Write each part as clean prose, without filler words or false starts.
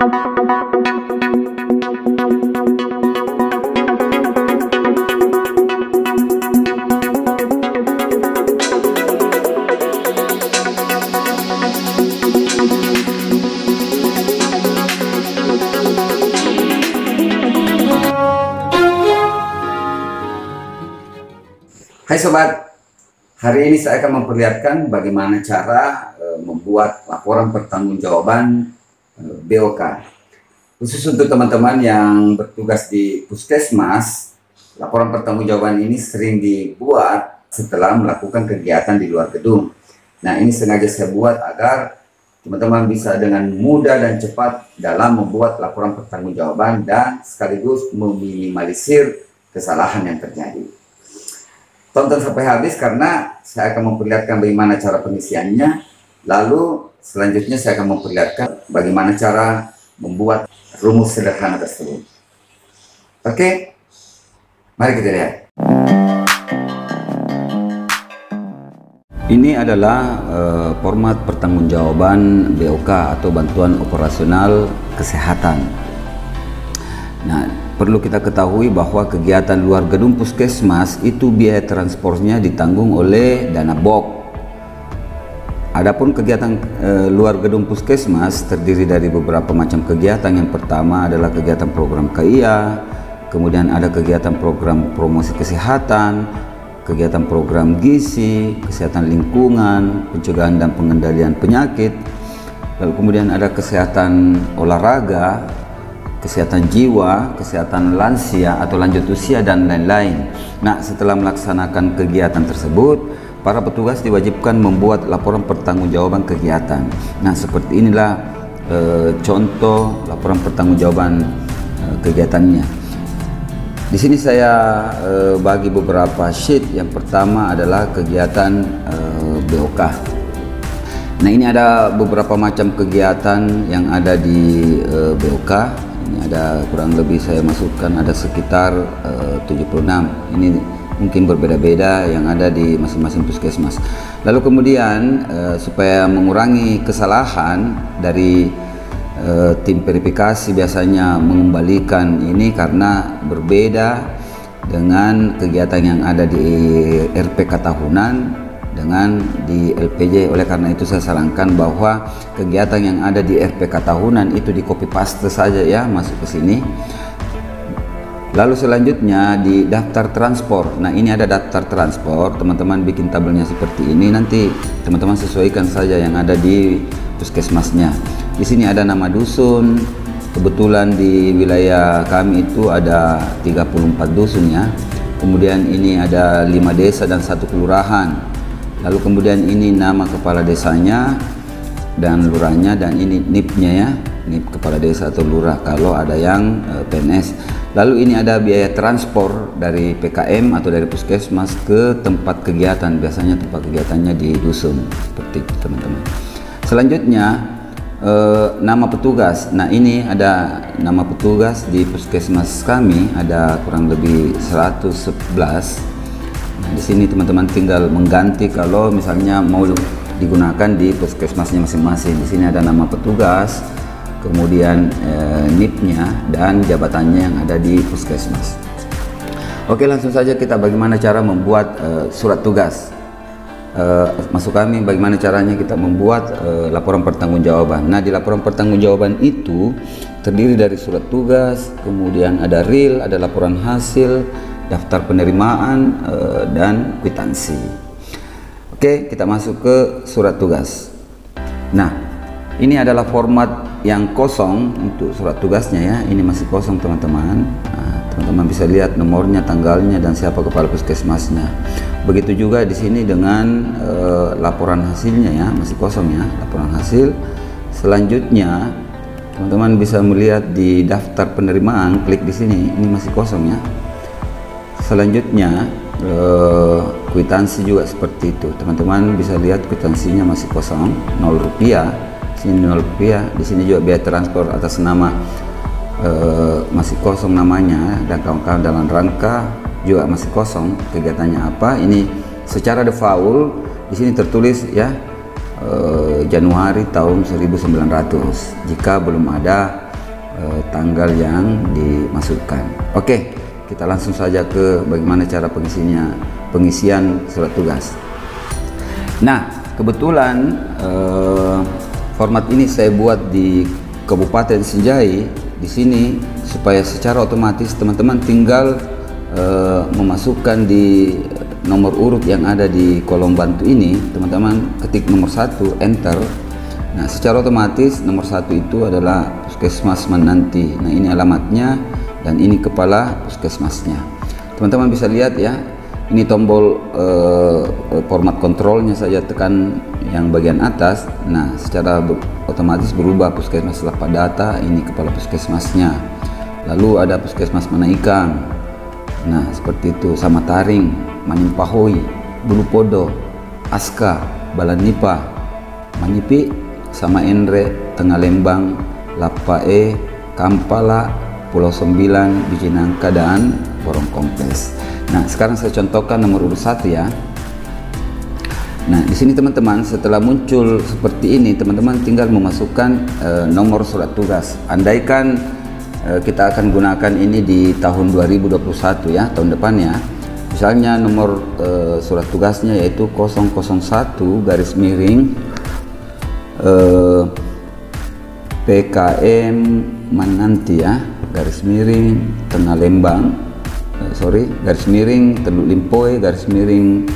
Hai sobat, hari ini saya akan memperlihatkan bagaimana cara membuat laporan pertanggungjawaban BOK. Khusus untuk teman-teman yang bertugas di puskesmas, laporan pertanggungjawaban ini sering dibuat setelah melakukan kegiatan di luar gedung. Nah, ini sengaja saya buat agar teman-teman bisa dengan mudah dan cepat dalam membuat laporan pertanggungjawaban dan sekaligus meminimalisir kesalahan yang terjadi. Tonton sampai habis karena saya akan memperlihatkan bagaimana cara pengisiannya. Lalu selanjutnya saya akan memperlihatkan bagaimana cara membuat rumus sederhana tersebut. Oke, mari kita lihat. Ini adalah format pertanggungjawaban BOK atau Bantuan Operasional Kesehatan. Nah, perlu kita ketahui bahwa kegiatan luar gedung puskesmas itu biaya transportnya ditanggung oleh dana BOK. Adapun kegiatan luar gedung puskesmas terdiri dari beberapa macam kegiatan. Yang pertama adalah kegiatan program KIA, kemudian ada kegiatan program promosi kesehatan, kegiatan program gizi, kesehatan lingkungan, pencegahan dan pengendalian penyakit, lalu kemudian ada kesehatan olahraga, kesehatan jiwa, kesehatan lansia atau lanjut usia, dan lain-lain. Nah, setelah melaksanakan kegiatan tersebut, para petugas diwajibkan membuat laporan pertanggungjawaban kegiatan. Nah, seperti inilah contoh laporan pertanggungjawaban kegiatannya. Di sini saya bagi beberapa sheet. Yang pertama adalah kegiatan BOK. Nah, ini ada beberapa macam kegiatan yang ada di BOK. Ini ada kurang lebih saya masukkan ada sekitar 76. Ini mungkin berbeda-beda yang ada di masing-masing puskesmas. Lalu kemudian supaya mengurangi kesalahan dari tim verifikasi biasanya mengembalikan ini karena berbeda dengan kegiatan yang ada di RPK tahunan dengan di LPJ. Oleh karena itu saya sarankan bahwa kegiatan yang ada di RPK tahunan itu di copy paste saja ya, masuk ke sini. Lalu selanjutnya di daftar transport. Nah, ini ada daftar transport, teman-teman bikin tabelnya seperti ini, nanti teman-teman sesuaikan saja yang ada di puskesmasnya. Di sini ada nama dusun. Kebetulan di wilayah kami itu ada 34 dusun ya. Kemudian ini ada 5 desa dan 1 kelurahan. Lalu kemudian ini nama kepala desanya dan lurahnya, dan ini NIP-nya ya, NIP kepala desa atau lurah kalau ada yang PNS. Lalu ini ada biaya transport dari PKM atau dari puskesmas ke tempat kegiatan, biasanya tempat kegiatannya di dusun, seperti itu teman-teman. Selanjutnya nama petugas. Nah, ini ada nama petugas di puskesmas kami, ada kurang lebih 111. Nah, di sini teman-teman tinggal mengganti kalau misalnya mau digunakan di puskesmasnya masing-masing. Di sini ada nama petugas, kemudian NIP-nya dan jabatannya yang ada di puskesmas. Oke, langsung saja kita bagaimana cara membuat surat tugas. Masuk kami bagaimana caranya kita membuat laporan pertanggungjawaban. Nah, di laporan pertanggungjawaban itu terdiri dari surat tugas, kemudian ada reel, ada laporan hasil, daftar penerimaan, dan kwitansi. Oke, kita masuk ke surat tugas. Nah, ini adalah format yang kosong untuk surat tugasnya ya. Ini masih kosong teman-teman. Nah, teman-teman bisa lihat nomornya, tanggalnya, dan siapa kepala puskesmasnya. Begitu juga di sini dengan laporan hasilnya ya, masih kosong ya, laporan hasil. Selanjutnya teman-teman bisa melihat di daftar penerimaan, klik di sini, ini masih kosong ya. Selanjutnya kwitansi juga seperti itu, teman-teman bisa lihat kwitansinya masih kosong, 0 rupiah. Sini 0 rupiah. Di sini juga biaya transport atas nama masih kosong namanya, dan kawan-kawan dalam rangka juga masih kosong, kegiatannya apa. Ini secara default di sini tertulis ya Januari tahun 1900. Jika belum ada tanggal yang dimasukkan. Oke, kita langsung saja ke bagaimana cara pengisian surat tugas. Nah, kebetulan format ini saya buat di Kabupaten Sinjai di sini supaya secara otomatis teman-teman tinggal memasukkan di nomor urut yang ada di kolom bantu ini. Teman-teman ketik nomor 1, enter. Nah, secara otomatis nomor 1 itu adalah Puskesmas Mananti. Nah, ini alamatnya dan ini kepala puskesmasnya. Teman-teman bisa lihat ya, ini tombol format kontrolnya, saya tekan yang bagian atas. Nah, secara otomatis berubah puskesmas Lapak Data, ini kepala puskesmasnya. Lalu ada puskesmas Manaikang. Nah, seperti itu, sama Taring, Manimpahoi, Bulu Podo, Aska, Balanipa, Manyipi, sama Endre, Tengah Lembang, Lapae, Kampala, Pulau 9, Bijinangka, dan Borong Kompes. Nah, sekarang saya contohkan nomor urut 1 ya. Nah, di sini teman-teman, setelah muncul seperti ini, teman-teman tinggal memasukkan nomor surat tugas. Andaikan kita akan gunakan ini di tahun 2021 ya, tahun depan ya. Misalnya nomor surat tugasnya yaitu 001 garis miring PKM Mananti ya, garis miring Tengah Lembang, garis miring Teluk Limpoe, garis miring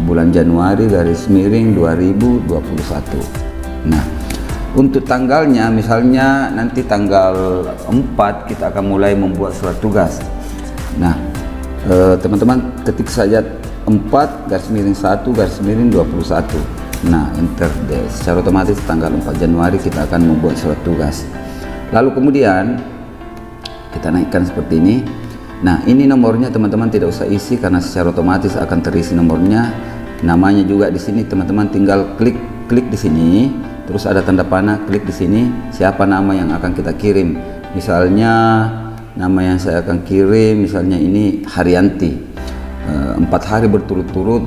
bulan Januari, garis miring 2021. Nah, untuk tanggalnya misalnya nanti tanggal 4 kita akan mulai membuat surat tugas. Nah, teman-teman ketik saja 4 garis miring 1 garis miring 21. Nah, enter deh. Secara otomatis tanggal 4 Januari kita akan membuat surat tugas. Lalu kemudian kita naikkan seperti ini. Nah, ini nomornya teman-teman tidak usah isi karena secara otomatis akan terisi nomornya. Namanya juga di sini teman-teman tinggal klik di sini, terus ada tanda panah, klik di sini siapa nama yang akan kita kirim. Misalnya nama yang saya akan kirim misalnya ini Haryanti. 4 hari berturut-turut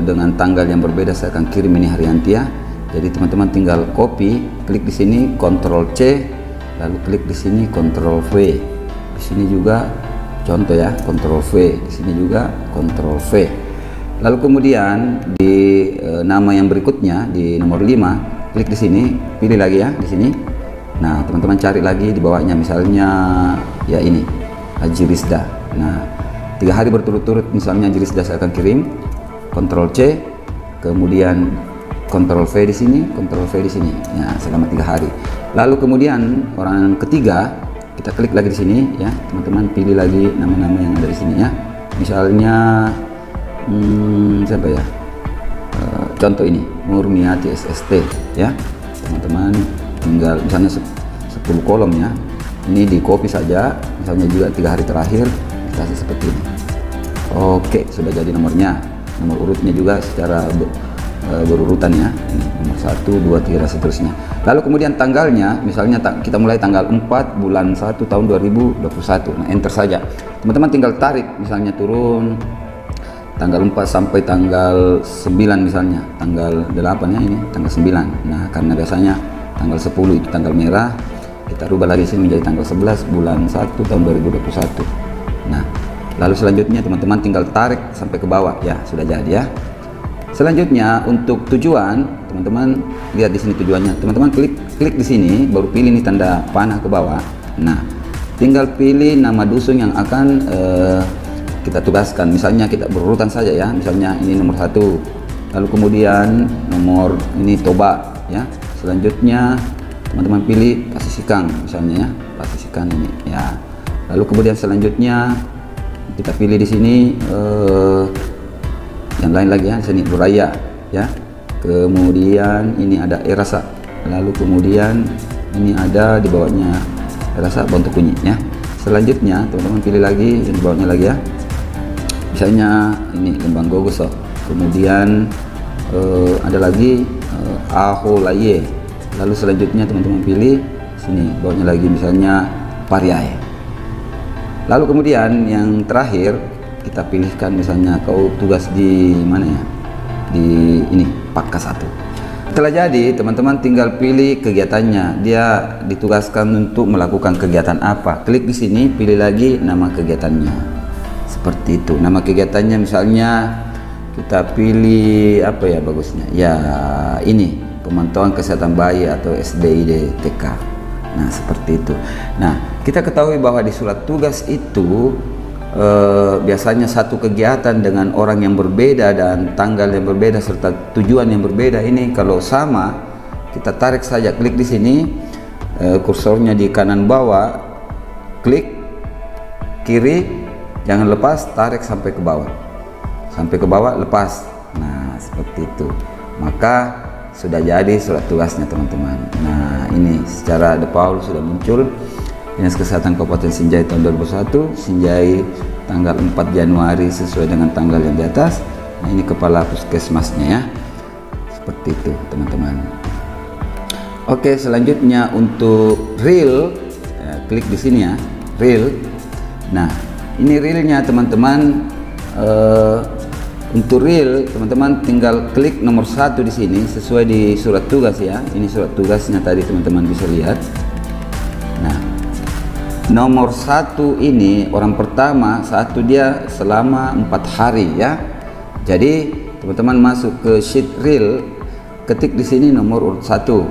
dengan tanggal yang berbeda saya akan kirim ini Haryanti ya. Jadi teman-teman tinggal copy, klik di sini Ctrl C, lalu klik di sini Ctrl V. Di sini juga contoh ya, Ctrl V, di sini juga Ctrl V. Lalu kemudian di nama yang berikutnya di nomor 5, klik di sini, pilih lagi ya di sini. Nah, teman-teman cari lagi di bawahnya misalnya ya ini Haji Rizda. Nah, 3 hari berturut-turut misalnya Haji Rizda saya akan kirim, Ctrl C, kemudian Ctrl V di sini, Ctrl V di sini. Ya, selama 3 hari. Lalu kemudian orang ketiga kita klik lagi di sini ya, teman-teman pilih lagi nama-nama yang ada di sini ya. Misalnya siapa ya? Contoh ini Murmiati SST ya. Teman-teman tinggal misalnya 10 kolom ya. Ini di copy saja, misalnya juga 3 hari terakhir kita kasih seperti ini. Oke, sudah jadi nomornya. Nomor urutnya juga secara berurutan ya. Ini nomor 1, 2, 3 dan seterusnya. Lalu kemudian tanggalnya, misalnya kita mulai tanggal 4 bulan 1 tahun 2021. Nah, enter saja. Teman-teman tinggal tarik, misalnya turun tanggal 4 sampai tanggal 9 misalnya. Tanggal 8 ya ini, tanggal 9. Nah, karena biasanya tanggal 10 itu tanggal merah, kita rubah lagi sini menjadi tanggal 11 bulan 1 tahun 2021. Nah, lalu selanjutnya teman-teman tinggal tarik sampai ke bawah ya, sudah jadi ya. Selanjutnya untuk tujuan, teman-teman lihat di sini tujuannya. Teman-teman klik di sini, baru pilih nih tanda panah ke bawah. Nah, tinggal pilih nama dusun yang akan kita tugaskan. Misalnya kita berurutan saja ya. Misalnya ini nomor 1. Lalu kemudian nomor ini Toba ya. Selanjutnya teman-teman pilih Pasisikang misalnya ya. Pasisikang ini ya. Lalu kemudian selanjutnya kita pilih di sini yang lain lagi ya, sini Buraya ya. Kemudian ini ada Erasa. Lalu kemudian ini ada di bawahnya Erasa Bontokunyi ya. Selanjutnya teman-teman pilih lagi yang di bawahnya lagi ya. Misalnya ini Lembang Gogoso. Kemudian ada lagi Aholaye. Lalu selanjutnya teman-teman pilih sini bawahnya lagi misalnya Pariae. Lalu kemudian yang terakhir kita pilihkan misalnya kau tugas di mana ya, di ini Pakka 1. Setelah jadi, teman-teman tinggal pilih kegiatannya. Dia ditugaskan untuk melakukan kegiatan apa. Klik di sini, pilih lagi nama kegiatannya. Seperti itu. Nama kegiatannya misalnya kita pilih apa ya bagusnya? Ya, ini pemantauan kesehatan bayi atau SDID TK. Nah, seperti itu. Nah, kita ketahui bahwa di surat tugas itu biasanya satu kegiatan dengan orang yang berbeda dan tanggal yang berbeda serta tujuan yang berbeda. Ini kalau sama, kita tarik saja, klik di sini, kursornya di kanan bawah, klik kiri, jangan lepas, tarik sampai ke bawah, lepas. Nah, seperti itu. Maka sudah jadi surat tugasnya, teman-teman. Nah, ini secara default sudah muncul. Dinas Kesehatan Kabupaten Sinjai tahun 2001, Sinjai tanggal 4 Januari sesuai dengan tanggal yang di atas. Nah, ini kepala puskesmasnya ya. Seperti itu, teman-teman. Oke, selanjutnya untuk reel, ya, klik di sini ya, reel. Nah, ini reelnya, teman-teman. Untuk reel, teman-teman tinggal klik nomor 1 di sini sesuai di surat tugas ya. Ini surat tugasnya tadi, teman-teman bisa lihat. Nah, nomor 1 ini orang pertama, satu dia selama 4 hari ya. Jadi teman-teman masuk ke sheet reel, ketik di sini nomor urut 1,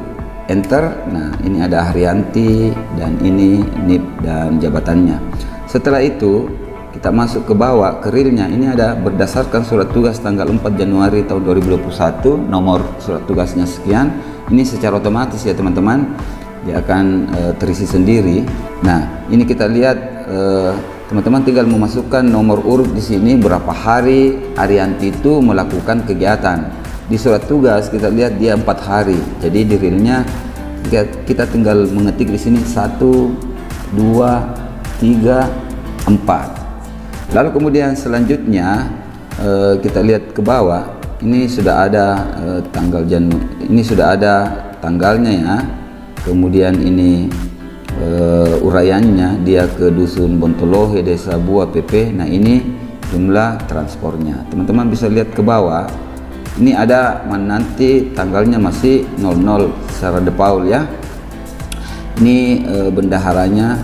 enter. Nah, ini ada Haryanti dan ini NIP dan jabatannya. Setelah itu kita masuk ke bawah ke reelnya. Ini ada berdasarkan surat tugas tanggal 4 Januari tahun 2021, nomor surat tugasnya sekian. Ini secara otomatis ya, teman-teman. Dia akan terisi sendiri. Nah, ini kita lihat, teman-teman tinggal memasukkan nomor urut di sini berapa hari Haryanti itu melakukan kegiatan. Di surat tugas kita lihat dia 4 hari. Jadi di reelnya kita tinggal mengetik di sini 1, 2, 3, 4. Lalu kemudian selanjutnya kita lihat ke bawah. Ini sudah ada ini sudah ada tanggalnya ya. Kemudian ini uraiannya, dia ke Dusun Bontolohe, Desa Bua PP. Nah, ini jumlah transportnya. Teman-teman bisa lihat ke bawah. Ini ada nanti tanggalnya masih 00 secara default ya. Ini bendaharanya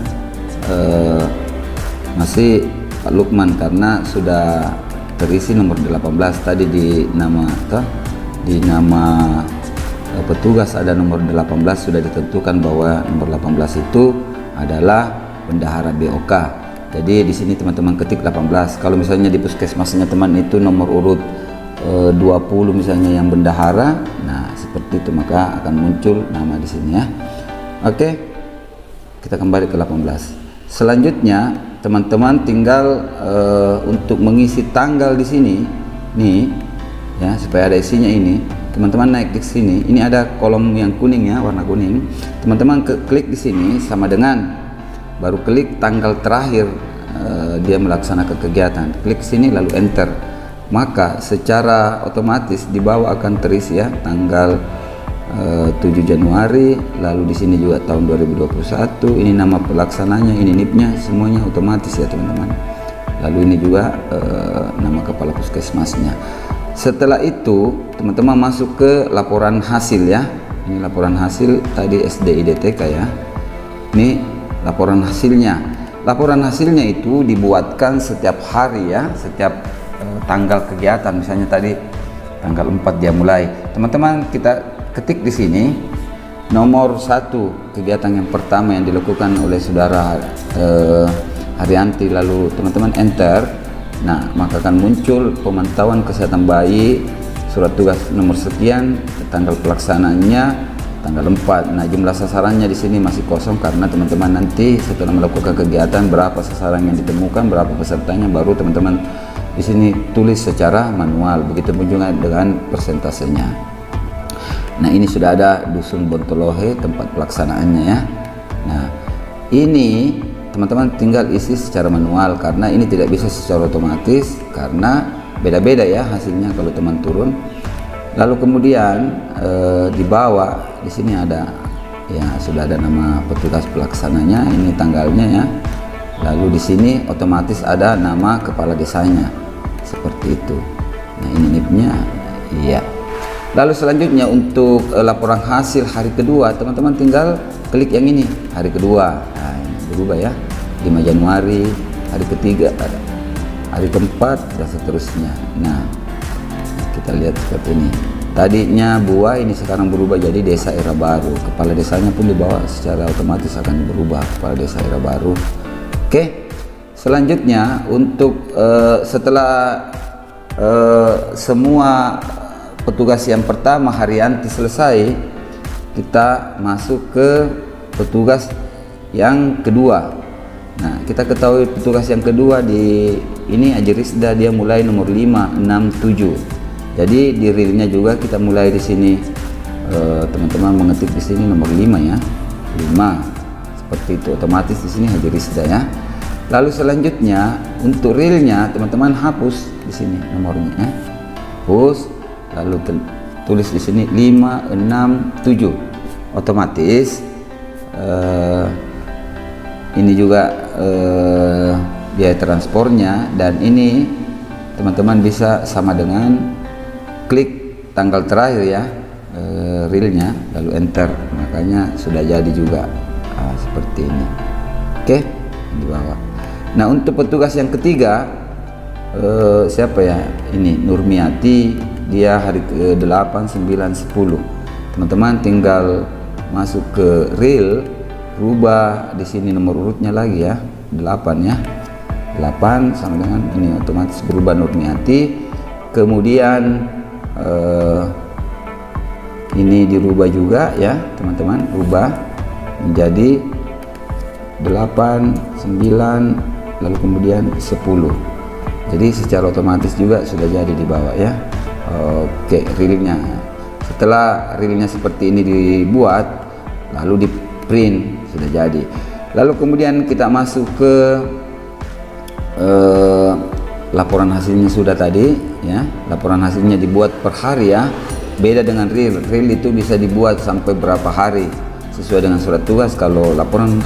masih Pak Lukman karena sudah terisi nomor 18 tadi di nama petugas ada nomor 18, sudah ditentukan bahwa nomor 18 itu adalah bendahara BOK. Jadi di sini teman-teman ketik 18. Kalau misalnya di puskesmasnya teman itu nomor urut 20 misalnya yang bendahara, nah seperti itu, maka akan muncul nama di sini ya. Oke, kita kembali ke 18. Selanjutnya teman-teman tinggal untuk mengisi tanggal di sini nih ya, supaya ada isinya. Ini teman-teman naik di sini, ini ada kolom yang kuning ya, warna kuning. Teman-teman klik di sini sama dengan baru klik tanggal terakhir dia melaksanakan kegiatan. Klik sini lalu enter, maka secara otomatis di bawah akan terisi ya tanggal 7 Januari, lalu di sini juga tahun 2021, ini nama pelaksananya, ini NIP-nya, semuanya otomatis ya teman-teman. Lalu ini juga nama kepala puskesmasnya. Setelah itu teman-teman masuk ke laporan hasil ya. Ini laporan hasil tadi SDIDTK ya. Ini laporan hasilnya. Laporan hasilnya itu dibuatkan setiap hari ya, setiap tanggal kegiatan. Misalnya tadi tanggal 4 dia mulai. Teman-teman kita ketik di sini nomor 1 kegiatan yang pertama yang dilakukan oleh saudara Haryanti, lalu teman-teman enter. Nah, maka akan muncul pemantauan kesehatan bayi, surat tugas nomor sekian, tanggal pelaksanaannya tanggal 4. Nah, jumlah sasarannya di sini masih kosong karena teman-teman nanti setelah melakukan kegiatan berapa sasaran yang ditemukan, berapa pesertanya, baru teman-teman di sini tulis secara manual. Begitu juga dengan persentasenya. Nah, ini sudah ada Dusun Bontolohe tempat pelaksanaannya ya. Nah, ini teman-teman tinggal isi secara manual karena ini tidak bisa secara otomatis karena beda-beda ya hasilnya kalau teman turun. Lalu kemudian di bawah di sini ada ya, sudah ada nama petugas pelaksananya, ini tanggalnya ya. Lalu di sini otomatis ada nama kepala desanya seperti itu. Nah, ini NIP-nya iya. Lalu selanjutnya untuk laporan hasil hari kedua, teman-teman tinggal klik yang ini, hari kedua. Nah, ini berubah ya, 5 Januari, hari ketiga, hari keempat, dan seterusnya. Nah, kita lihat seperti ini. Tadinya Buah, ini sekarang berubah jadi Desa Era Baru. Kepala desanya pun dibawa secara otomatis akan berubah, Kepala Desa Era Baru. Oke, selanjutnya untuk setelah semua petugas yang pertama Haryanti selesai, kita masuk ke petugas yang kedua. Nah, kita ketahui petugas yang kedua di ini Ajirisda, dia mulai nomor 5, 6, 7. Jadi di realnya juga kita mulai di sini, teman-teman mengetik di sini nomor 5 ya, 5 seperti itu, otomatis di sini Ajirisda ya. Lalu selanjutnya untuk realnya teman-teman hapus di sini nomornya ya, hapus. Lalu tulis di sini 5, 6, 7, otomatis ini juga biaya transportnya, dan ini teman-teman bisa sama dengan klik tanggal terakhir ya, realnya, lalu enter, makanya sudah jadi juga seperti ini. Oke, di bawah. Nah, untuk petugas yang ketiga, siapa ya, ini Nurmiati, dia hari ke-8, 9, 10. Teman-teman tinggal masuk ke real, rubah di sini nomor urutnya lagi ya, 8 ya, 8 sama dengan ini, otomatis berubah Nurmiati. Kemudian ini dirubah juga ya teman-teman, rubah menjadi 8, 9, lalu kemudian 10. Jadi secara otomatis juga sudah jadi di bawah ya. Oke, realnya. Setelah realnya seperti ini dibuat, lalu di print, sudah jadi. Lalu kemudian kita masuk ke laporan hasilnya sudah tadi ya. Laporan hasilnya dibuat per hari ya. Beda dengan real. Real itu bisa dibuat sampai berapa hari sesuai dengan surat tugas. Kalau laporan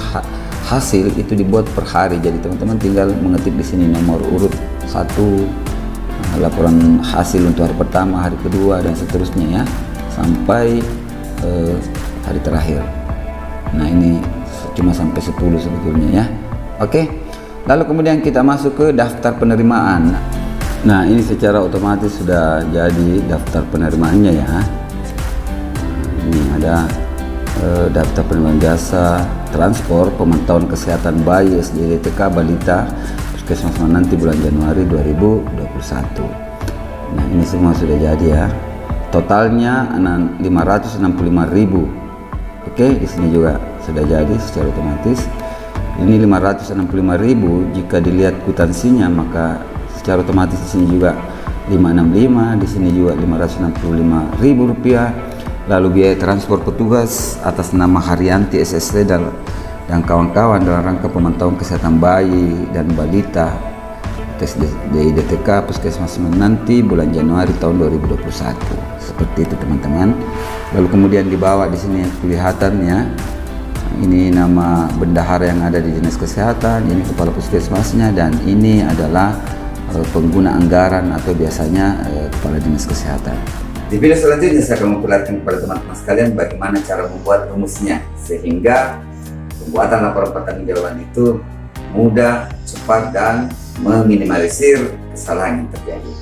hasil itu dibuat per hari. Jadi teman-teman tinggal mengetik di sini nomor urut 1, laporan hasil untuk hari pertama, hari kedua, dan seterusnya ya, sampai hari terakhir. Nah, ini cuma sampai 10 sebetulnya ya. Oke, lalu kemudian kita masuk ke daftar penerimaan. Nah, ini secara otomatis sudah jadi daftar penerimaannya ya. Ini ada daftar penerimaan jasa transport, pemantauan kesehatan bayi, SDDTK, balita, puskesmas nanti bulan Januari 2021. Nah, ini semua sudah jadi ya. Totalnya 565.000. Oke, di sini juga sudah jadi secara otomatis. Ini 565.000. Jika dilihat kwitansinya, maka secara otomatis di sini juga 565, di sini juga 565.000 rupiah. Lalu biaya transport petugas atas nama Haryanti SST dan kawan-kawan dalam rangka pemantauan kesehatan bayi dan balita, tes DTK puskesmas nanti bulan Januari tahun 2021. Seperti itu teman-teman. Lalu kemudian di bawah di sini kelihatannya, ini nama bendahara yang ada di dinas kesehatan, ini kepala puskesmasnya, dan ini adalah pengguna anggaran atau biasanya kepala dinas kesehatan. Di video selanjutnya saya akan memperlihatkan kepada teman-teman sekalian bagaimana cara membuat rumusnya sehingga pembuatan laporan pertanggungjawaban itu mudah, cepat, dan meminimalisir kesalahan yang terjadi.